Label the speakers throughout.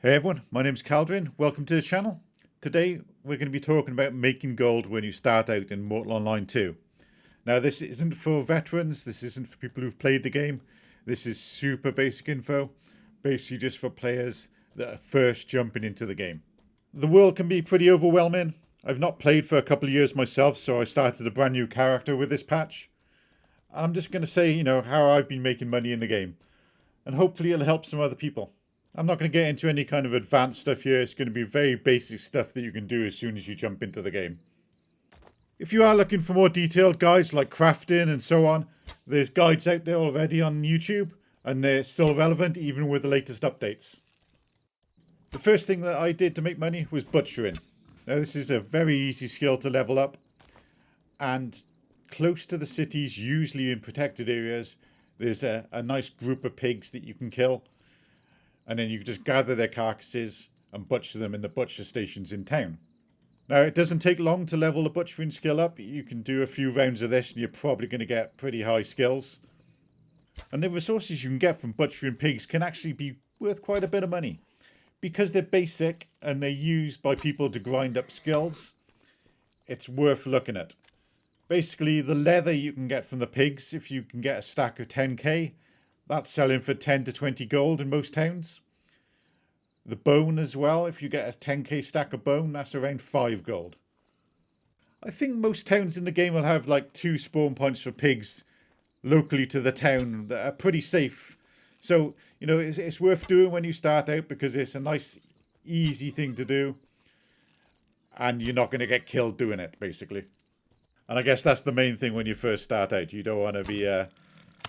Speaker 1: Hey everyone, my name's Caldrin. Welcome to the channel. Today we're going to be talking about making gold when you start out in Mortal Online 2. Now this isn't for veterans, this isn't for people who've played the game. This is super basic info, basically just for players that are first jumping into the game. The world can be pretty overwhelming. I've not played for a couple of years myself, so I started a brand new character with this patch. And I'm just going to say, how I've been making money in the game. And hopefully it'll help some other people. I'm not going to get into any kind of advanced stuff here. It's going to be very basic stuff that you can do as soon as you jump into the game. If you are looking for more detailed guides like crafting and so on, there's guides out there already on YouTube, and they're still relevant even with the latest updates. The first thing that I did to make money was butchering. Now this is a very easy skill to level up, and close to the cities, usually in protected areas, there's a nice group of pigs that you can kill. And then you can just gather their carcasses and butcher them in the butcher stations in town. Now, it doesn't take long to level the butchering skill up. You can do a few rounds of this and you're probably going to get pretty high skills. And the resources you can get from butchering pigs can actually be worth quite a bit of money. Because they're basic and they're used by people to grind up skills, it's worth looking at. Basically, the leather you can get from the pigs, if you can get a stack of 10k, that's selling for 10 to 20 gold in most towns. The bone as well, if you get a 10k stack of bone, that's around 5 gold. I think most towns in the game will have like 2 spawn points for pigs locally to the town that are pretty safe. So, it's worth doing when you start out because it's a nice, easy thing to do. And you're not going to get killed doing it, basically. And I guess that's the main thing when you first start out. You don't want to be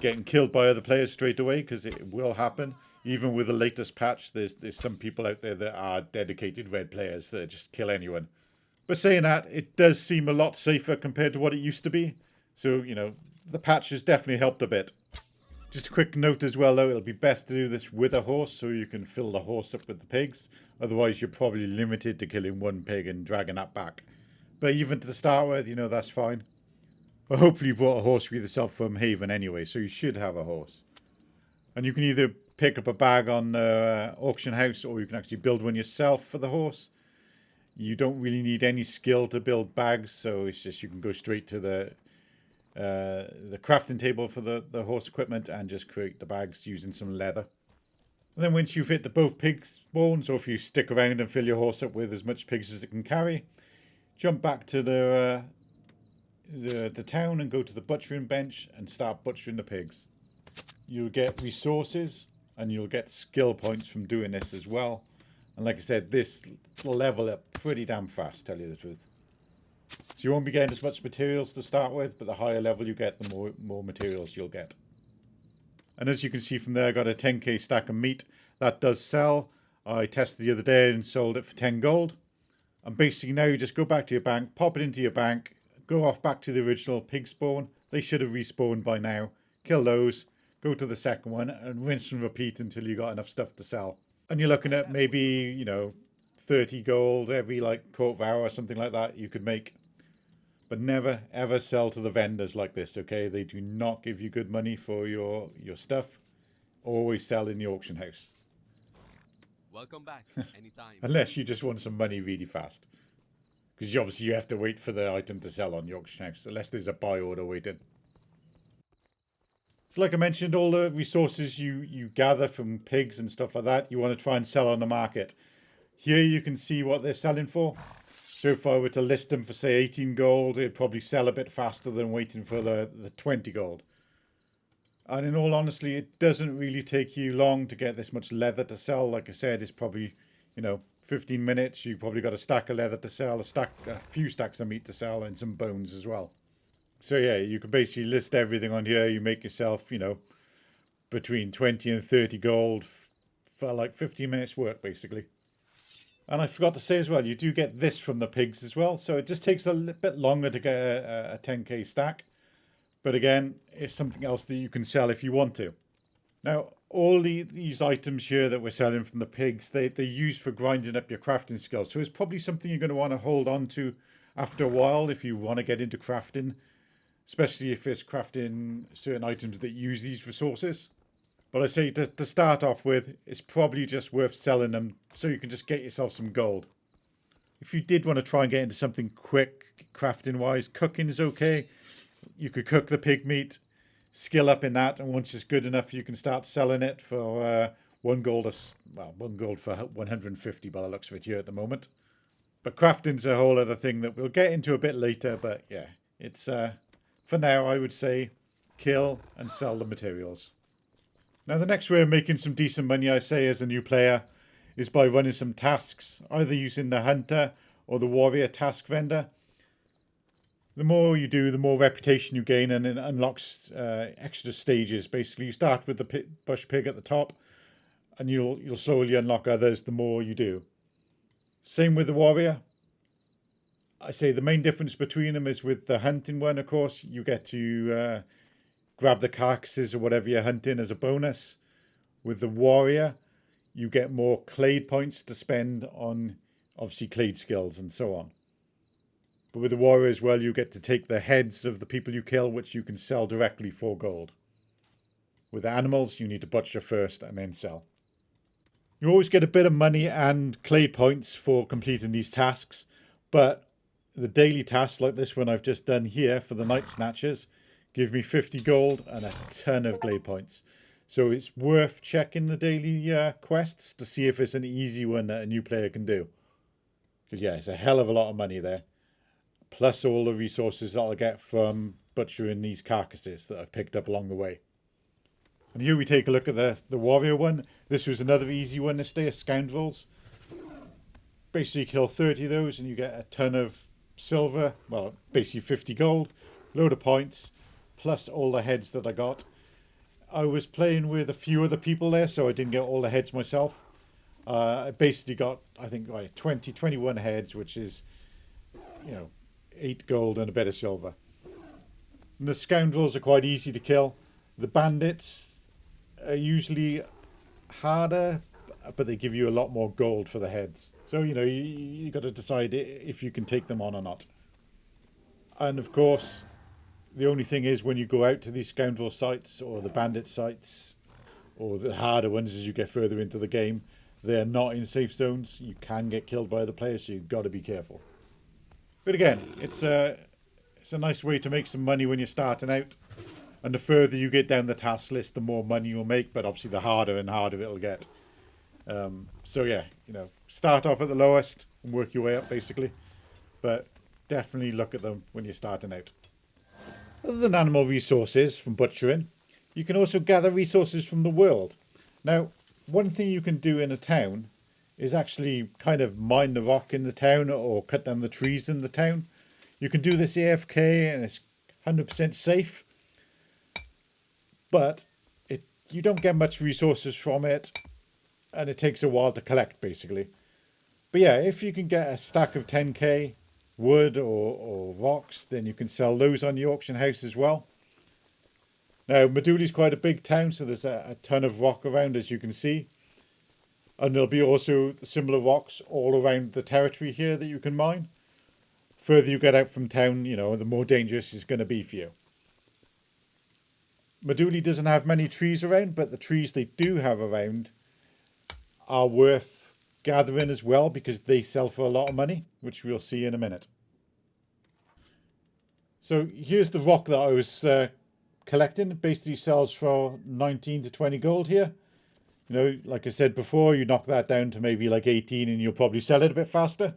Speaker 1: getting killed by other players straight away, because it will happen. Even with the latest patch, there's some people out there that are dedicated red players that just kill anyone. But saying that, it does seem a lot safer compared to what it used to be. So, the patch has definitely helped a bit. Just a quick note as well, though, it'll be best to do this with a horse so you can fill the horse up with the pigs. Otherwise, you're probably limited to killing one pig and dragging that back. But even to start with, that's fine. Well, hopefully you brought a horse with yourself from Haven anyway, so you should have a horse. And you can either pick up a bag on the auction house, or you can actually build one yourself for the horse. You don't really need any skill to build bags, so it's just you can go straight to the crafting table for the horse equipment and just create the bags using some leather. And then once you've hit the both pig spawns, or if you stick around and fill your horse up with as much pigs as it can carry, jump back to the town and go to the butchering bench and start butchering the pigs. You'll get resources and you'll get skill points from doing this as well. And like I said, this will level up pretty damn fast, tell you the truth. So you won't be getting as much materials to start with, but the higher level you get, the more materials you'll get. And as you can see from there, I got a 10k stack of meat. That does sell. I tested the other day and sold it for 10 gold. And basically now you just go back to your bank, pop it into your bank, go off back to the original pig spawn. They should have respawned by now. Kill those, go to the second one, and rinse and repeat until you got enough stuff to sell. And you're looking at maybe, 30 gold every quarter of hour or something like that you could make. But never ever sell to the vendors like this, okay? They do not give you good money for your stuff. Always sell in the auction house.
Speaker 2: Welcome back anytime.
Speaker 1: Unless you just want some money really fast. Because obviously you have to wait for the item to sell on the auction house, unless there's a buy order waiting. So like I mentioned, all the resources you gather from pigs and stuff like that, you want to try and sell on the market. Here you can see what they're selling for. So if I were to list them for, say, 18 gold, it'd probably sell a bit faster than waiting for the 20 gold. And in all honesty, it doesn't really take you long to get this much leather to sell. Like I said, it's probably, 15 minutes. You've probably got a stack of leather to sell, a few stacks of meat to sell, and some bones as well. So yeah, you can basically list everything on here. You make yourself, between 20 and 30 gold for like 15 minutes work, basically. And I forgot to say as well, you do get this from the pigs as well. So it just takes a little bit longer to get a 10k stack. But again, it's something else that you can sell if you want to. Now, all these items here that we're selling from the pigs, they're used for grinding up your crafting skills. So it's probably something you're going to want to hold on to after a while if you want to get into crafting. Especially if it's crafting certain items that use these resources. But I say to start off with, it's probably just worth selling them so you can just get yourself some gold. If you did want to try and get into something quick, crafting wise, cooking is okay. You could cook the pig meat, skill up in that, and once it's good enough, you can start selling it for 1 gold. Well, 1 gold for 150 by the looks of it here at the moment. But crafting's a whole other thing that we'll get into a bit later. But yeah, it's for now, I would say kill and sell the materials. Now, the next way of making some decent money, I say, as a new player, is by running some tasks, either using the hunter or the warrior task vendor. The more you do, the more reputation you gain, and it unlocks extra stages. Basically, you start with the bush pig at the top, and you'll slowly unlock others the more you do. Same with the warrior. I say the main difference between them is with the hunting one, of course, you get to grab the carcasses or whatever you're hunting as a bonus. With the warrior, you get more clade points to spend on, obviously, clade skills and so on. But with the warrior as well, you get to take the heads of the people you kill, which you can sell directly for gold. With the animals, you need to butcher first and then sell. You always get a bit of money and clade points for completing these tasks, but the daily tasks like this one I've just done here for the night snatchers give me 50 gold and a ton of clade points. So it's worth checking the daily quests to see if it's an easy one that a new player can do. Because yeah, it's a hell of a lot of money there. Plus all the resources that I'll get from butchering these carcasses that I've picked up along the way. And here we take a look at the warrior one. This was another easy one this day, scoundrels. Basically kill 30 of those and you get a ton of silver. Well, basically 50 gold, load of points, plus all the heads that I got. I was playing with a few other people there, so I didn't get all the heads myself. I basically got, I think, like 21 heads, which is, 8 gold and a bit of silver. And the scoundrels are quite easy to kill. The bandits are usually harder, but they give you a lot more gold for the heads. So, you got to decide if you can take them on or not. And of course, the only thing is when you go out to these scoundrel sites or the bandit sites or the harder ones as you get further into the game, they're not in safe zones. You can get killed by the players, so you've got to be careful. But again, it's a nice way to make some money when you're starting out. And the further you get down the task list, the more money you'll make. But obviously, the harder and harder it'll get. So yeah, start off at the lowest and work your way up, basically. But definitely look at them when you're starting out. Other than animal resources from butchering, you can also gather resources from the world. Now, one thing you can do in a town is actually kind of mine the rock in the town or cut down the trees in the town. You can do this AFK and it's 100% safe. But you don't get much resources from it and it takes a while to collect, basically. But yeah, if you can get a stack of 10k wood or rocks, then you can sell those on the auction house as well. Now, Meduli's quite a big town, so there's a ton of rock around, as you can see. And there'll be also similar rocks all around the territory here that you can mine. Further you get out from town, the more dangerous it's going to be for you. Meduli doesn't have many trees around, but the trees they do have around are worth gathering as well because they sell for a lot of money, which we'll see in a minute. So here's the rock that I was collecting. It basically sells for 19 to 20 gold here. Like I said before, you knock that down to maybe like 18 and you'll probably sell it a bit faster.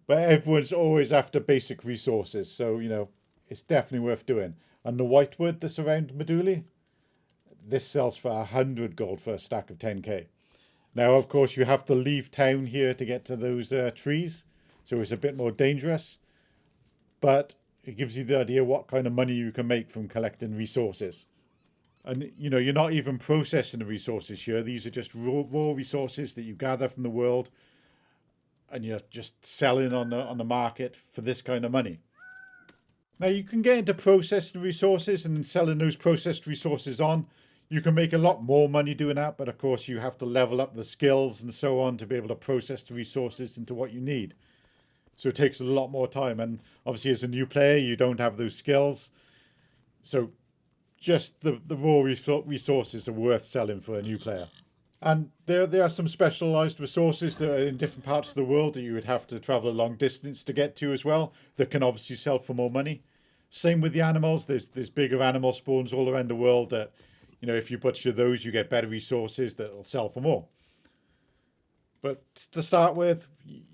Speaker 1: But everyone's always after basic resources, so, it's definitely worth doing. And the whitewood that's around Meduli, this sells for 100 gold for a stack of 10k. Now, of course, you have to leave town here to get to those trees, so it's a bit more dangerous. But it gives you the idea what kind of money you can make from collecting resources. And, you're not even processing the resources here. These are just raw resources that you gather from the world and you're just selling on the market for this kind of money. Now, you can get into processing resources and selling those processed resources on. You can make a lot more money doing that, but of course you have to level up the skills and so on to be able to process the resources into what you need. So it takes a lot more time. And obviously as a new player, you don't have those skills. So just the raw resources are worth selling for a new player. And there are some specialized resources that are in different parts of the world that you would have to travel a long distance to get to as well, that can obviously sell for more money. Same with the animals. There's bigger animal spawns all around the world that, if you butcher those, you get better resources that'll sell for more. But to start with,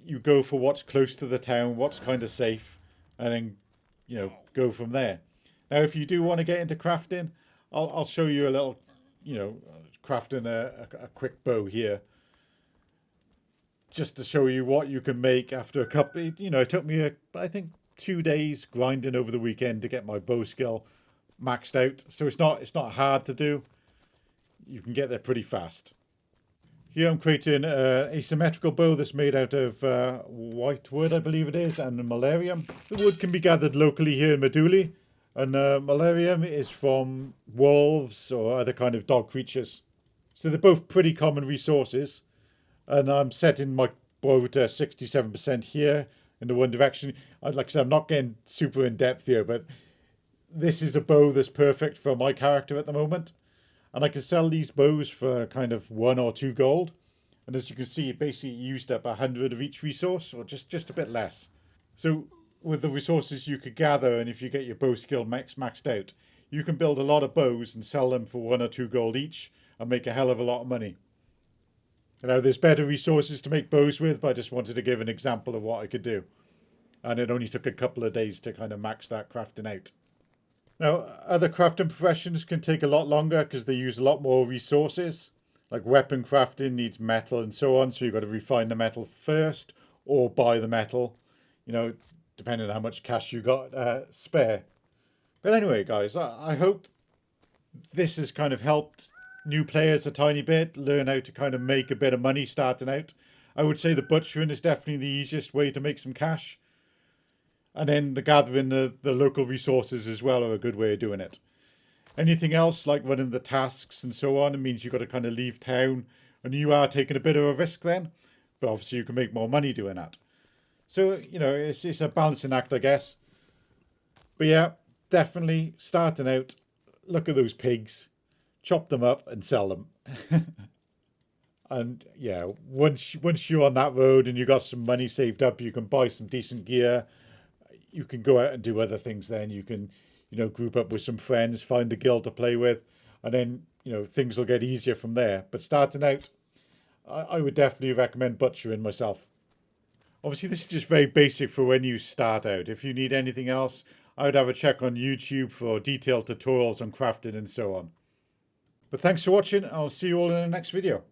Speaker 1: you go for what's close to the town, what's kind of safe, and then, go from there. Now, if you do want to get into crafting, I'll show you a little, crafting a quick bow here, just to show you what you can make after a couple. It took me, I think, 2 days grinding over the weekend to get my bow skill maxed out. So it's not hard to do. You can get there pretty fast. Here I'm creating an asymmetrical bow that's made out of white wood, I believe it is, and malarium. The wood can be gathered locally here in Meduli, and malarium is from wolves or other kind of dog creatures. So they're both pretty common resources, and I'm setting my bow to 67% here in the one direction. Like I said, I'm not getting super in depth here, but this is a bow that's perfect for my character at the moment. And I can sell these bows for kind of 1 or 2 gold. And as you can see, it basically used up 100 of each resource, or just a bit less. So with the resources you could gather, and if you get your bow skill maxed out, you can build a lot of bows and sell them for 1 or 2 gold each and make a hell of a lot of money. Now, there's better resources to make bows with, but I just wanted to give an example of what I could do. And it only took a couple of days to kind of max that crafting out. Now, other crafting professions can take a lot longer because they use a lot more resources. Like weapon crafting needs metal and so on, so you've got to refine the metal first or buy the metal, depending on how much cash you got spare. But anyway, guys, I hope this has kind of helped new players a tiny bit, learn how to kind of make a bit of money starting out. I would say the butchering is definitely the easiest way to make some cash. And then the gathering the local resources as well are a good way of doing it. Anything else, like running the tasks and so on, it means you've got to kind of leave town. And you are taking a bit of a risk then. But obviously you can make more money doing that. So, it's a balancing act, I guess. But yeah, definitely starting out, look at those pigs, chop them up and sell them. And yeah, once you're on that road and you got some money saved up, you can buy some decent gear. You can go out and do other things then. You can, group up with some friends, find a guild to play with, and then, things will get easier from there. But starting out, I would definitely recommend butchering myself. Obviously, this is just very basic for when you start out. If you need anything else, I would have a check on YouTube for detailed tutorials on crafting and so on. But thanks for watching. I'll see you all in the next video.